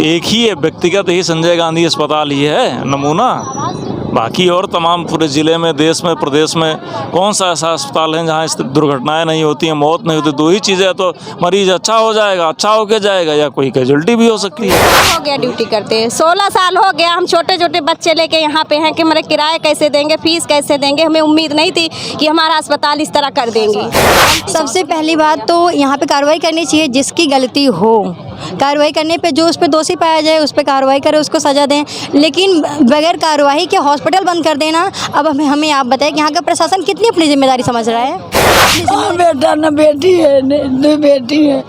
एक ही है, व्यक्तिगत ही संजय गांधी अस्पताल ही है नमूना। बाकी और तमाम पूरे ज़िले में, देश में, प्रदेश में कौन सा ऐसा अस्पताल है जहाँ इस दुर्घटनाएं नहीं होती हैं, मौत नहीं होती। दो ही चीज़ें है, तो मरीज अच्छा हो जाएगा, अच्छा होके जाएगा, या कोई कैजुअल्टी भी हो सकती है। हो गया ड्यूटी करते 16 साल हो गया। हम छोटे छोटे बच्चे लेके यहाँ पे हैं कि हमारे किराया कैसे देंगे, फीस कैसे देंगे। हमें उम्मीद नहीं थी कि हमारा अस्पताल इस तरह कर देंगे। सबसे पहली बात तो यहाँ पे कार्रवाई करनी चाहिए, जिसकी गलती हो कार्रवाई करने पे, जो उस पर दोषी पाया जाए उस पर कार्रवाई करे, उसको सज़ा दें। लेकिन बगैर कार्रवाई के हॉस्पिटल बंद कर देना, अब हमें आप बताएं कि यहाँ का प्रशासन कितनी अपनी जिम्मेदारी समझ रहा है। बेटा न बेटी है, दो बेटी है,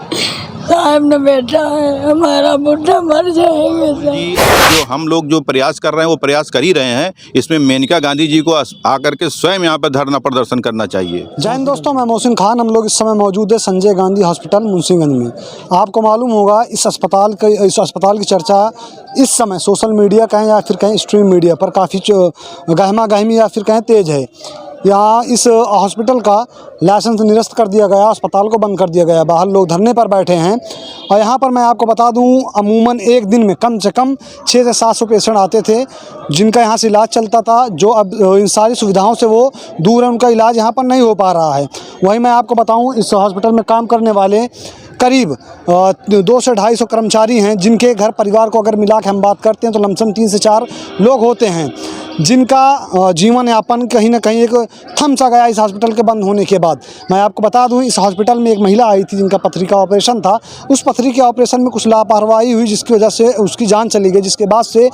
साहब न बेटा है, हमारा बुढ़ा मर जाएगा। जो हम लोग जो प्रयास कर रहे हैं वो प्रयास कर ही रहे हैं। इसमें मेनका गांधी जी को आकर के स्वयं यहाँ पर धरना प्रदर्शन करना चाहिए। जय हिंद दोस्तों, मैं मोहसिन खान। हम लोग इस समय मौजूद है संजय गांधी हॉस्पिटल मुंशीगंज में। आपको मालूम होगा इस अस्पताल की चर्चा इस समय सोशल मीडिया कहें या फिर कहें स्ट्रीम मीडिया पर काफ़ी गहमा गहमी या फिर कहें तेज है। यहाँ इस हॉस्पिटल का लाइसेंस निरस्त कर दिया गया, अस्पताल को बंद कर दिया गया, बाहर लोग धरने पर बैठे हैं। और यहाँ पर मैं आपको बता दूँ, अमूमन एक दिन में कम से कम 600 से 700 पेशेंट आते थे जिनका यहाँ से इलाज चलता था, जो अब इन सारी सुविधाओं से वो दूर है, उनका इलाज यहाँ पर नहीं हो पा रहा है। वहीं मैं आपको बताऊँ, इस हॉस्पिटल में काम करने वाले करीब 200 से 250 कर्मचारी हैं, जिनके घर परिवार को अगर मिला के हम बात करते हैं तो लमसम 3 से 4 लोग होते हैं, जिनका जीवन यापन कहीं ना कहीं एक थम सा गया इस हॉस्पिटल के बंद होने के बाद। मैं आपको बता दूं, इस हॉस्पिटल में एक महिला आई थी जिनका पथरी का ऑपरेशन था। उस पथरी के ऑपरेशन में कुछ लापरवाही हुई, जिसकी वजह से उसकी जान चली गई, जिसके बाद से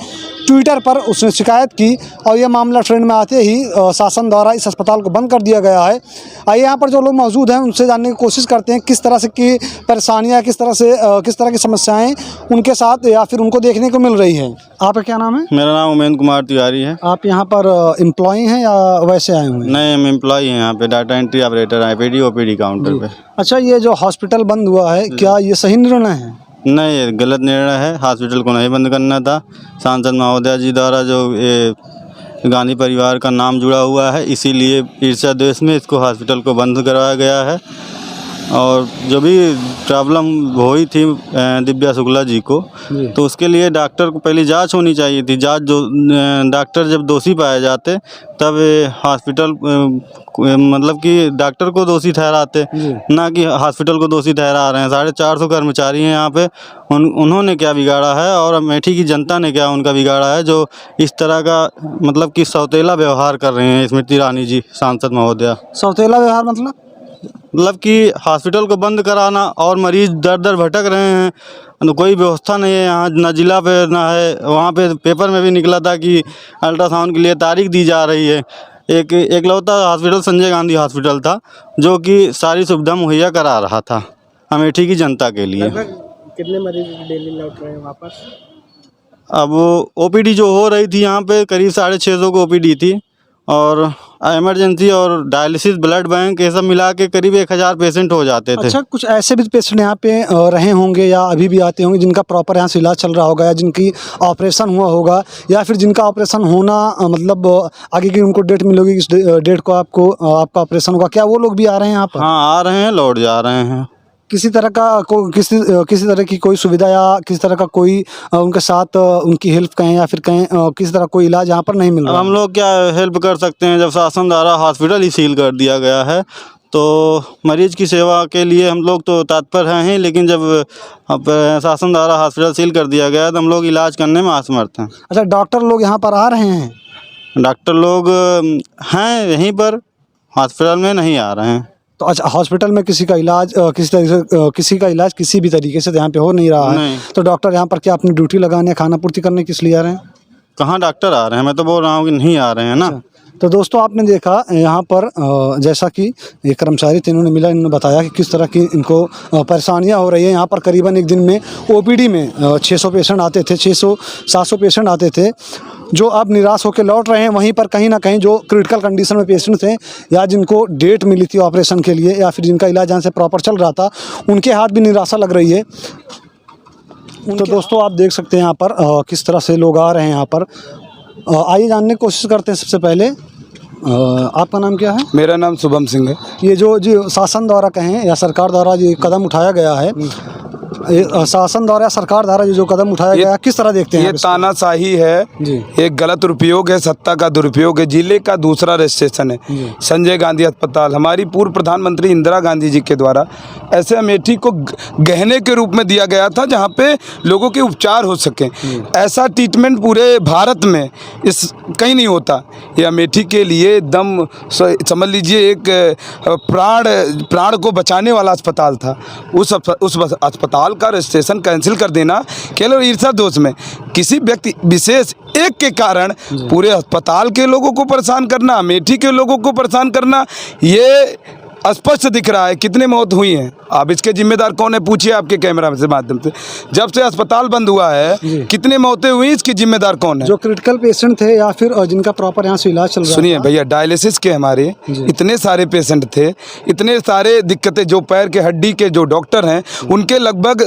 ट्विटर पर उसने शिकायत की और यह मामला ट्रेंड में आते ही शासन द्वारा इस अस्पताल को बंद कर दिया गया है। आइए यहाँ पर जो लोग मौजूद हैं उनसे जानने की कोशिश करते हैं किस तरह से की परेशानियाँ, किस तरह की समस्याएँ उनके साथ या फिर उनको देखने को मिल रही है। आपका क्या नाम है? मेरा नाम उमेंद्र कुमार तिवारी है। आप यहाँ पर एम्प्लॉई हैं या वैसे आए हुए हैं? नहीं, हम एम्प्लॉई हैं यहाँ पे, डाटा एंट्री ऑपरेटर हैं, पीडी ओपीडी काउंटर पे। अच्छा, ये जो हॉस्पिटल बंद हुआ है, क्या ये सही निर्णय है? नहीं, ये गलत निर्णय है। हॉस्पिटल को नहीं बंद करना था। सांसद महोदय जी द्वारा जो ये गांधी परिवार का नाम जुड़ा हुआ है, इसीलिए ईर्ष्या द्वेष में इसको हॉस्पिटल को बंद करवाया गया है। और जो भी प्रॉब्लम हुई थी दिव्या शुक्ला जी को, तो उसके लिए डॉक्टर को पहले जांच होनी चाहिए थी। जांच जो डॉक्टर जब दोषी पाए जाते तब हॉस्पिटल मतलब कि डॉक्टर को दोषी ठहराते, ना कि हॉस्पिटल को दोषी ठहरा रहे हैं। 450 कर्मचारी हैं यहाँ पे, उन्होंने क्या बिगाड़ा है और अमेठी की जनता ने क्या उनका बिगाड़ा है जो इस तरह का मतलब कि सौतेला व्यवहार कर रहे हैं स्मृति ईरानी जी, सांसद महोदया। सौतेला व्यवहार मतलब कि हॉस्पिटल को बंद कराना और मरीज दर दर भटक रहे हैं, तो कोई व्यवस्था नहीं है यहाँ, ना जिला पे ना है। वहाँ पे पेपर में भी निकला था कि अल्ट्रासाउंड के लिए तारीख दी जा रही है। एक एकलौता हॉस्पिटल संजय गांधी हॉस्पिटल था जो कि सारी सुविधा मुहैया करा रहा था अमेठी की जनता के लिए। कितने मरीज डेली लौट रहे हैं वापस? अब ओपीडी जो हो रही थी यहाँ पे करीब 650 को ओपीडी थी, और इमरजेंसी और डायलिसिस, ब्लड बैंक, ये सब मिला के करीब 1000 पेशेंट हो जाते थे। अच्छा, कुछ ऐसे भी पेशेंट यहाँ पे रहे होंगे या अभी भी आते होंगे जिनका प्रॉपर यहाँ से इलाज चल रहा होगा, या जिनकी ऑपरेशन हुआ होगा, या फिर जिनका ऑपरेशन होना मतलब आगे की उनको डेट मिलेगी, इस डेट को आपका ऑपरेशन होगा, क्या वो लोग भी आ रहे हैं यहाँ पर? हाँ, आ रहे हैं, लौट जा रहे हैं। किसी तरह तरह की कोई सुविधा या किसी तरह का कोई उनके साथ उनकी हेल्प कहें या फिर कहें किसी तरह कोई इलाज यहाँ पर नहीं मिल रहा? हम लोग क्या हेल्प कर सकते हैं जब शासन द्वारा हॉस्पिटल ही सील कर दिया गया है, तो मरीज की सेवा के लिए हम लोग तो तत्पर हैं ही, लेकिन जब शासन द्वारा हॉस्पिटल सील कर दिया गया तो हम लोग इलाज करने में असमर्थ हैं। अच्छा, डॉक्टर लोग यहाँ पर आ रहे हैं? डॉक्टर लोग हैं यहीं पर, हॉस्पिटल में नहीं आ रहे हैं। तो अच्छा, हॉस्पिटल में किसी का इलाज किसी भी तरीके से यहाँ पे हो नहीं रहा है, तो डॉक्टर यहाँ पर क्या अपनी ड्यूटी लगाने, खाना पूर्ति करने किस लिए आ रहे हैं? कहाँ डॉक्टर आ रहे हैं, मैं तो बोल रहा हूँ कि नहीं आ रहे हैं ना। तो दोस्तों, आपने देखा यहाँ पर जैसा कि ये कर्मचारी थे, इन्होंने इन्होंने बताया कि किस तरह की इनको परेशानियाँ हो रही है। यहाँ पर करीबन एक दिन में ओपीडी में 600 पेशेंट आते थे, 600-700 पेशेंट आते थे, जो अब निराश होकर लौट रहे हैं। वहीं पर कहीं ना कहीं जो क्रिटिकल कंडीशन में पेशेंट थे या जिनको डेट मिली थी ऑपरेशन के लिए या फिर जिनका इलाज यहाँ से प्रॉपर चल रहा था, उनके हाथ भी निराशा लग रही है। तो दोस्तों, आप देख सकते हैं यहाँ पर किस तरह से लोग आ रहे हैं यहाँ पर। आइए जानने की कोशिश करते हैं। सबसे पहले आपका नाम क्या है? मेरा नाम शुभम सिंह है। ये जो शासन द्वारा कहें या सरकार द्वारा ये कदम उठाया गया है, शासन द्वारा सरकार द्वारा जो कदम उठाया गया किस तरह देखते हैं ये आप इसको? तानाशाही है, एक गलत उपयोग है, सत्ता का दुरुपयोग है। जिले का दूसरा रजिस्ट्रेशन है संजय गांधी अस्पताल। हमारी पूर्व प्रधानमंत्री इंदिरा गांधी जी के द्वारा ऐसे अमेठी को गहने के रूप में दिया गया था जहाँ पे लोगों के उपचार हो सके। ऐसा ट्रीटमेंट पूरे भारत में कहीं नहीं होता। ये अमेठी के लिए एकदम समझ लीजिए एक प्राण को बचाने वाला अस्पताल था। उस अस्पताल का रजिस्ट्रेशन कैंसिल कर देना केवल ईर्ष्या दोष में किसी व्यक्ति विशेष एक के कारण पूरे अस्पताल के लोगों को परेशान करना, अमेठी के लोगों को परेशान करना, ये स्पष्ट दिख रहा है। कितने मौत हुई हैं, आप इसके जिम्मेदार कौन है पूछिए आपके कैमरा से माध्यम से। जब से अस्पताल बंद हुआ है कितने मौतें हुई, इसकी जिम्मेदार कौन है? जो क्रिटिकल पेशेंट थे या फिर जिनका प्रॉपर यहाँ से इलाज चल रहा है। सुनिए भैया, डायलिसिस के हमारे इतने सारे पेशेंट थे, इतने सारे दिक्कतें, जो पैर के हड्डी के जो डॉक्टर हैं उनके लगभग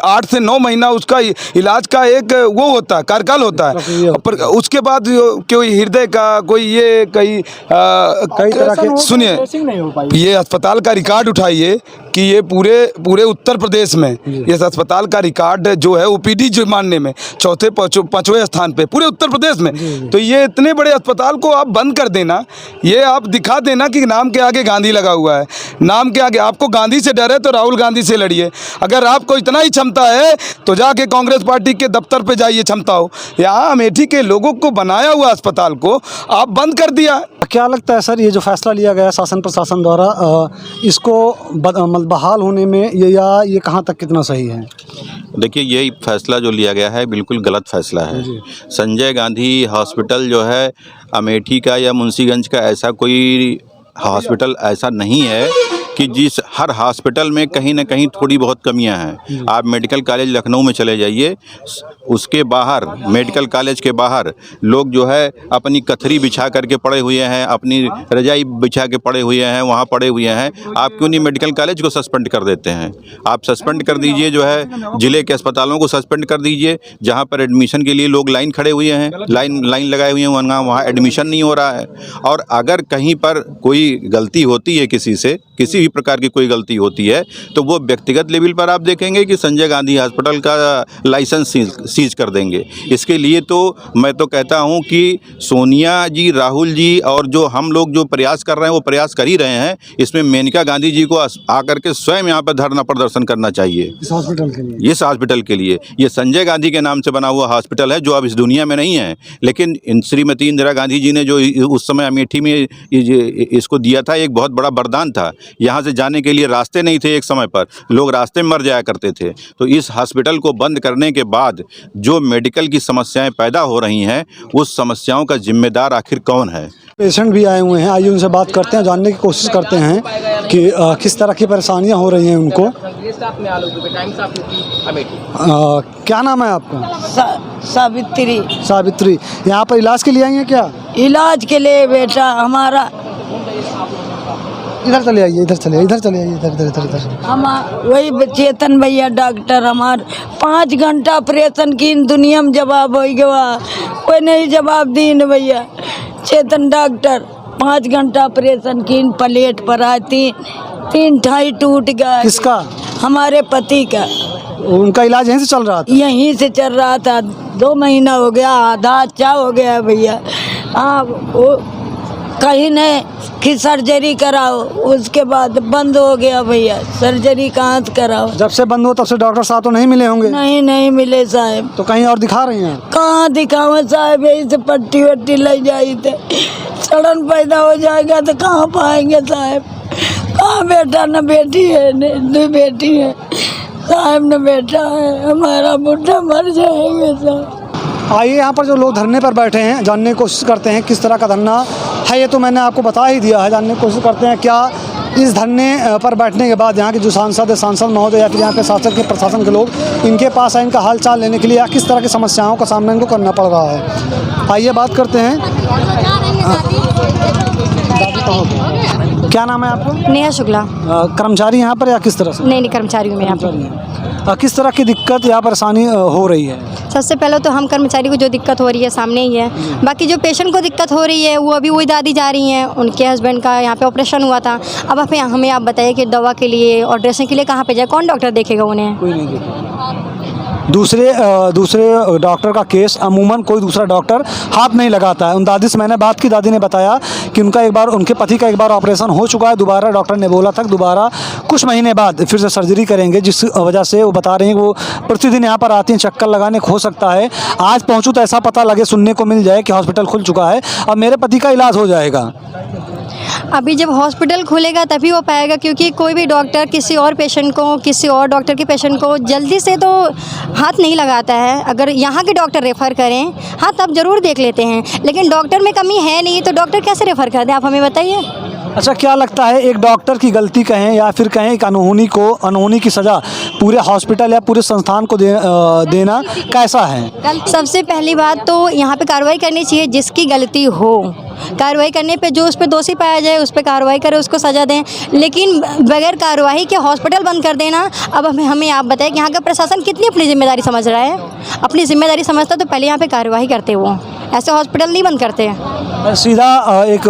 8 से 9 महीना उसका इलाज का एक वो होता है, कार्यकाल होता है। पर उसके बाद कोई हृदय का, कोई ये कई तरह के, सुनिए ये अस्पताल का रिकॉर्ड उठाइए कि ये पूरे उत्तर प्रदेश में इस अस्पताल का रिकॉर्ड जो है ओपीडी जो मानने में चौथे पांचवें स्थान पे पूरे उत्तर प्रदेश में। तो ये इतने बड़े अस्पताल को आप बंद कर देना, ये आप दिखा देना कि नाम के आगे गांधी लगा हुआ है। नाम के आगे आपको गांधी से डर है तो राहुल गांधी से लड़िए। अगर आपको इतना ही क्षमता है तो जाके कांग्रेस पार्टी के दफ्तर पे जाइए, क्षमता हो। यहाँ अमेठी के लोगों को बनाया हुआ अस्पताल को आप बंद कर दिया। क्या लगता है सर, ये जो फैसला लिया गया शासन प्रशासन द्वारा, इसको बहाल होने में ये कहाँ तक कितना सही है? देखिए, ये फैसला जो लिया गया है बिल्कुल गलत फैसला है। संजय गांधी हॉस्पिटल जो है अमेठी का या मुंशीगंज का ऐसा कोई हॉस्पिटल ऐसा नहीं है कि जिस हर हॉस्पिटल में कहीं ना कहीं थोड़ी बहुत कमियां हैं। आप मेडिकल कॉलेज लखनऊ में चले जाइए, उसके बाहर मेडिकल कॉलेज के बाहर लोग जो है अपनी कथरी बिछा करके पड़े हुए हैं, अपनी रजाई बिछा के पड़े हुए हैं, वहाँ पड़े हुए हैं। आप क्यों नहीं मेडिकल कॉलेज को सस्पेंड कर देते हैं? आप सस्पेंड कर दीजिए, जो है ज़िले के अस्पतालों को सस्पेंड कर दीजिए। जहाँ पर एडमिशन के लिए लोग लाइन खड़े हुए हैं, लाइन लगाए हुए हैं, वहाँ एडमिशन नहीं हो रहा है। और अगर कहीं पर कोई गलती होती है, किसी भी प्रकार की कोई गलती होती है, तो वो व्यक्तिगत लेवल पर आप देखेंगे कि संजय गांधी हॉस्पिटल का लाइसेंस सीज कर देंगे। इसके लिए तो मैं तो कहता हूं कि सोनिया जी, राहुल जी और जो हम लोग जो प्रयास कर रहे हैं वो प्रयास कर ही रहे हैं। इसमें मेनका गांधी जी को आकर के स्वयं यहाँ पर धरना प्रदर्शन करना चाहिए इस हॉस्पिटल के लिए। ये संजय गांधी के नाम से बना हुआ हॉस्पिटल है जो अब इस दुनिया में नहीं है, लेकिन श्रीमती इंदिरा गांधी जी ने जो उस समय अमेठी में इसको दिया था, एक बहुत बड़ा वरदान था। यहाँ से जाने के लिए रास्ते नहीं थे, एक समय पर लोग रास्ते में मर जाया करते थे। तो इस हॉस्पिटल को बंद करने के बाद जो मेडिकल की समस्याएं पैदा हो रही हैं, उस समस्याओं का जिम्मेदार आखिर कौन है? पेशेंट भी आए हुए हैं, आइए उनसे बात करते हैं, जानने की कोशिश करते हैं कि किस तरह की परेशानियां हो रही हैं उनको। क्या नाम है आपका? सावित्री। यहाँ पर इलाज के लिए आई हैं क्या? इलाज के लिए बेटा हमारा, इधर चले आइए, इधर। हम वही चेतन भैया डॉक्टर हमार 5 घंटा ऑपरेशन की दुनिया में जवाब हो गया, कोई नहीं जवाब दी न भैया। चेतन डॉक्टर 5 घंटा ऑपरेशन की, प्लेट पर आती 3 ठाई टूट गया। किसका? हमारे पति का। उनका इलाज यहीं से चल रहा था? यहीं से चल रहा था, 2 महीना हो गया, आधा अच्छा हो गया भैया। वो कहीं नहीं कि सर्जरी कराओ, उसके बाद बंद हो गया भैया। सर्जरी कहाँ से कराओ? जब से बंद हो तब से डॉक्टर साहब तो नहीं मिले होंगे? नहीं मिले साहब। तो कहीं और दिखा रही हैं? कहाँ दिखाओ साहब, यही से पट्टी वट्टी ले जाई थे। सड़न पैदा हो जाएगा तो कहाँ पाएंगे साहब? कहाँ बेटा न बेटी है, न 2 बेटी है साहब, न बेटा है। हमारा बुढ़ा मर जाएंगे साहब। आइए, यहाँ पर जो लोग धरने पर बैठे हैं जानने की कोशिश करते हैं किस तरह का धरना है। ये तो मैंने आपको बता ही दिया है, जानने की कोशिश करते हैं क्या इस धरने पर बैठने के बाद यहाँ के जो सांसद महोदय या फिर यहाँ पे शासक के प्रशासन के लोग इनके पास आए इनका हाल चाल लेने के लिए, या किस तरह की समस्याओं का सामना इनको करना पड़ रहा है। आइए बात करते हैं। क्या नाम है आपका? नेहा शुक्ला। कर्मचारी यहाँ पर या किस तरह से? नहीं कर्मचारी हूँ मैं यहाँ पर। किस तरह की दिक्कत या परेशानी हो रही है? सबसे पहले तो हम कर्मचारी को जो दिक्कत हो रही है सामने ही है। बाकी जो पेशेंट को दिक्कत हो रही है वो अभी वही दादी जा रही हैं, उनके हस्बैंड का यहाँ पे ऑपरेशन हुआ था। अब हमें आप बताइए कि दवा के लिए और ड्रेसिंग के लिए कहाँ पे जाए, कौन डॉक्टर देखेगा उन्हें? कोई नहीं देखेगा। दूसरे डॉक्टर का केस अमूमन कोई दूसरा डॉक्टर हाथ नहीं लगाता है। उन दादी से मैंने बात की, दादी ने बताया कि उनके पति का एक बार ऑपरेशन हो चुका है, दोबारा डॉक्टर ने बोला था कि दोबारा कुछ महीने बाद फिर से सर्जरी करेंगे, जिस वजह से वो बता रही हैं कि वो प्रतिदिन यहाँ पर आती हैं, चक्कर लगाने हो सकता है आज पहुँचूँ तो ऐसा पता लगे, सुनने को मिल जाए कि हॉस्पिटल खुल चुका है अब मेरे पति का इलाज हो जाएगा। अभी जब हॉस्पिटल खुलेगा तभी हो पाएगा, क्योंकि कोई भी डॉक्टर किसी और पेशेंट को, किसी और डॉक्टर के पेशेंट को जल्दी से तो हाथ नहीं लगाता है। अगर यहाँ के डॉक्टर रेफ़र करें हाँ तब ज़रूर देख लेते हैं, लेकिन डॉक्टर में कमी है नहीं तो डॉक्टर कैसे रेफ़र कर दें, आप हमें बताइए। अच्छा, क्या लगता है एक डॉक्टर की गलती कहें या फिर कहें एक अनहोनी की सज़ा पूरे हॉस्पिटल या पूरे संस्थान को देना कैसा है? सबसे पहली बात तो यहाँ पे कार्रवाई करनी चाहिए, जिसकी गलती हो कार्रवाई करने पे जो उस पर दोषी पाया जाए उस पर कार्रवाई करें, उसको सज़ा दें। लेकिन बगैर कार्रवाई के हॉस्पिटल बंद कर देना, अब हमें आप बताएं कि यहाँ का प्रशासन कितनी अपनी जिम्मेदारी समझ रहा है? अपनी जिम्मेदारी समझता तो पहले यहाँ पे कार्रवाई करते, वो ऐसे हॉस्पिटल नहीं बंद करते। सीधा एक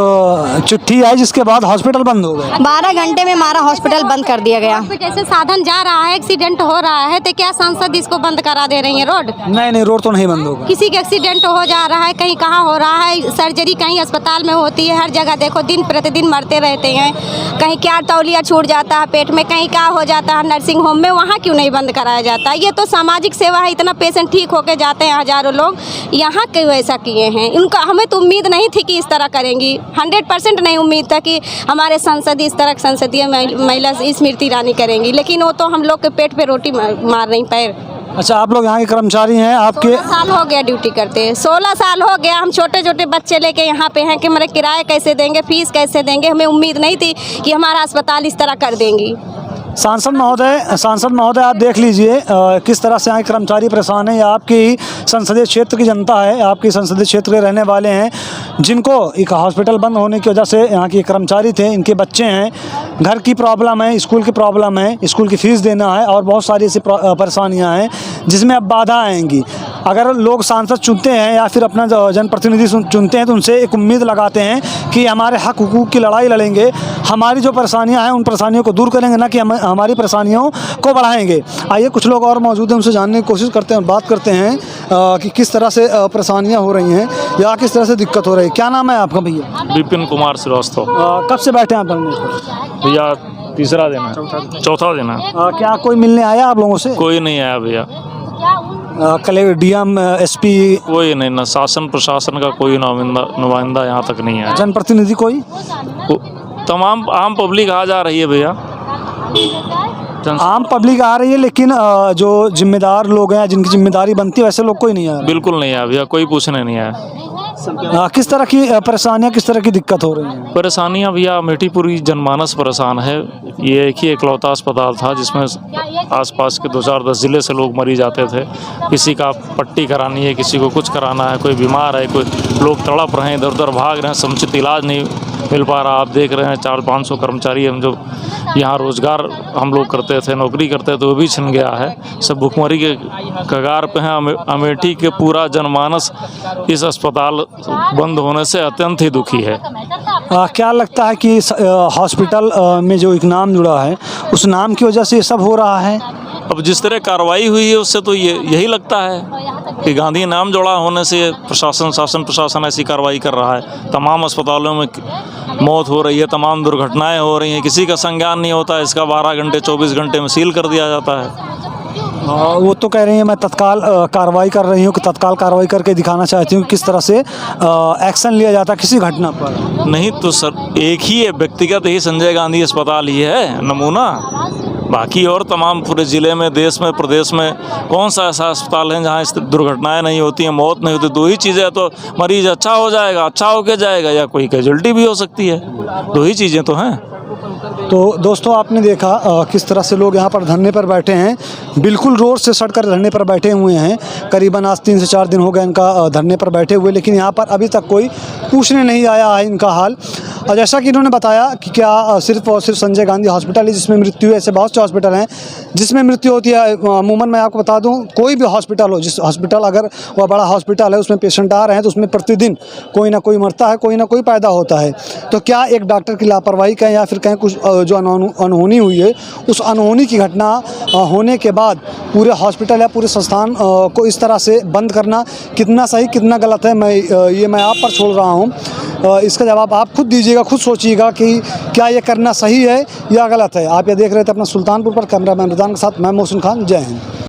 चिट्ठी आई जिसके बाद हॉस्पिटल बंद हो गए। 12 घंटे में हमारा हॉस्पिटल बंद कर दिया गया। जैसे साधन जा रहा है, एक्सीडेंट हो रहा है तो क्या सांसद इसको बंद करा दे रही है रोड? नहीं, रोड तो नहीं बंद होगा। किसी का एक्सीडेंट हो जा रहा है, कहीं कहाँ हो रहा है, सर्जरी कहीं अस्पताल में होती है, हर जगह देखो दिन प्रतिदिन मरते रहते हैं। कहीं क्या तौलिया छूट जाता है पेट में, कहीं क्या हो जाता है नर्सिंग होम में, वहाँ क्यों नहीं बंद कराया जाता? ये तो सामाजिक सेवा है, इतना पेशेंट ठीक होके जाते हैं हजारों लोग, यहाँ क्यों ऐसा किए हैं? इनका हमें तो उम्मीद नहीं थी कि इस तरह करेंगी, 100% नहीं उम्मीद था कि हमारे संसद इस तरह संसदीय महिला स्मृति ईरानी करेंगी, लेकिन वो तो हम लोग के पेट पे रोटी मार रही पैर। अच्छा, आप लोग यहाँ के कर्मचारी हैं, आपके 16 साल हो गया ड्यूटी करते, 16 साल हो गया। हम छोटे छोटे बच्चे लेके यहाँ पे हैं कि हमारे किराया कैसे देंगे, फीस कैसे देंगे? हमें उम्मीद नहीं थी कि हमारा अस्पताल इस तरह कर देंगी। सांसद महोदय आप देख लीजिए किस तरह से यहाँ के कर्मचारी परेशान हैं। या आपकी संसदीय क्षेत्र की जनता है, आपकी संसदीय क्षेत्र के रहने वाले हैं, जिनको एक हॉस्पिटल बंद होने की वजह से यहाँ के कर्मचारी थे, इनके बच्चे हैं, घर की प्रॉब्लम है, स्कूल की प्रॉब्लम है, स्कूल की फ़ीस देना है और बहुत सारी ऐसी परेशानियाँ हैं जिसमें अब बाधा आएंगी। अगर लोग सांसद चुनते हैं या फिर अपना जनप्रतिनिधि चुनते हैं तो उनसे एक उम्मीद लगाते हैं कि हमारे हक हुकूक की लड़ाई लड़ेंगे, हमारी जो परेशानियां हैं उन परेशानियों को दूर करेंगे, ना कि हमारी परेशानियों को बढ़ाएंगे। आइए कुछ लोग और मौजूद हैं, उनसे जानने की कोशिश करते हैं और बात करते हैं कि किस तरह से परेशानियां हो रही हैं या किस तरह से दिक्कत हो रही है। क्या नाम है आपका भैया? विपिन कुमार श्रीवास्तव। कब से बैठे हैं आप बनने पर? भैया तीसरा दिन है, चौथा दिन है। क्या कोई मिलने आया आप लोगों से? कोई नहीं आया भैया। कलेक्टर, डीएम, एसपी कोई नहीं, ना शासन प्रशासन का कोई नुमाइंदा यहाँ तक नहीं आया। जनप्रतिनिधि कोई? तमाम आम पब्लिक आ जा रही है भैया। आम पब्लिक आ रही है, लेकिन जो जिम्मेदार लोग हैं, जिनकी जिम्मेदारी बनती है, वैसे लोग कोई नहीं आ रहा। बिल्कुल नहीं आया भैया, कोई पूछने नहीं आया। किस तरह की परेशानियाँ, किस तरह की दिक्कत हो रही है? परेशानियाँ भैया, अमेठीपुरी जनमानस परेशान है। ये एक ही एकलौता अस्पताल था जिसमें आसपास के 2-4-10 ज़िले से लोग मरी जाते थे। किसी का पट्टी करानी है, किसी को कुछ कराना है, कोई बीमार है, कोई लोग तड़प रहे हैं, इधर उधर भाग रहे हैं, समुचित इलाज नहीं मिल पा रहा। आप देख रहे हैं 400-500 कर्मचारी हम जो यहाँ रोज़गार हम लोग करते थे, नौकरी करते थे, वो भी छिन गया है। सब भुखमरी के कगार पे हैं। अमेठी के पूरा जनमानस इस अस्पताल बंद होने से अत्यंत ही दुखी है। क्या लगता है कि हॉस्पिटल में जो एक नाम जुड़ा है उस नाम की वजह से ये सब हो रहा है? अब जिस तरह कार्रवाई हुई है उससे तो यही लगता है कि गांधी नाम जोड़ा होने से शासन प्रशासन ऐसी कार्रवाई कर रहा है। तमाम अस्पतालों में मौत हो रही है, तमाम दुर्घटनाएं हो रही हैं, किसी का संज्ञान नहीं होता। इसका 12 घंटे 24 घंटे में सील कर दिया जाता है। वो तो कह रही हैं मैं तत्काल कार्रवाई कर रही हूँ कि तत्काल कार्रवाई करके दिखाना चाहती हूँ किस तरह से एक्शन लिया जाता है किसी घटना पर। नहीं तो सर, एक ही है व्यक्तिगत ही संजय गांधी अस्पताल ही है नमूना। बाकी और तमाम पूरे ज़िले में, देश में, प्रदेश में कौन सा ऐसा अस्पताल है जहाँ इस दुर्घटनाएं नहीं होती हैं, मौत नहीं होती? 2 ही चीज़ें हैं, तो मरीज अच्छा हो जाएगा, अच्छा होके जाएगा, या कोई कैजुअल्टी भी हो सकती है। 2 ही चीज़ें तो हैं। तो दोस्तों आपने देखा किस तरह से लोग यहाँ पर धरने पर बैठे हैं, बिल्कुल रोड से सटकर धरने पर बैठे हुए हैं। करीबन आज 3 से 4 दिन हो गए इनका धरने पर बैठे हुए, लेकिन यहाँ पर अभी तक कोई पूछने नहीं आया है इनका हाल। और जैसा कि इन्होंने बताया कि क्या सिर्फ और सिर्फ संजय गांधी हॉस्पिटल है जिसमें मृत्यु है, ऐसे बहुत से हॉस्पिटल हैं जिसमें मृत्यु होती है। अमूमन मैं आपको बता दूं, कोई भी हॉस्पिटल हो, जिस हॉस्पिटल अगर वह बड़ा हॉस्पिटल है उसमें पेशेंट आ रहे हैं तो उसमें प्रतिदिन कोई ना कोई मरता है, कोई ना कोई पैदा होता है। तो क्या एक डॉक्टर की लापरवाही कहें या फिर कहें कुछ जो अनहोनी हुई है, उस अनहोनी की घटना होने के बाद पूरे हॉस्पिटल या पूरे संस्थान को इस तरह से बंद करना कितना सही कितना गलत है, मैं आप पर छोड़ रहा हूँ। इसका जवाब आप खुद दीजिएगा, खुद सोचिएगा कि क्या ये करना सही है या गलत है। आप ये देख रहे थे अपना सुल्तानपुर पर, कैमरामैन रिदान के साथ मैं मोहसिन खान। जय हिंद।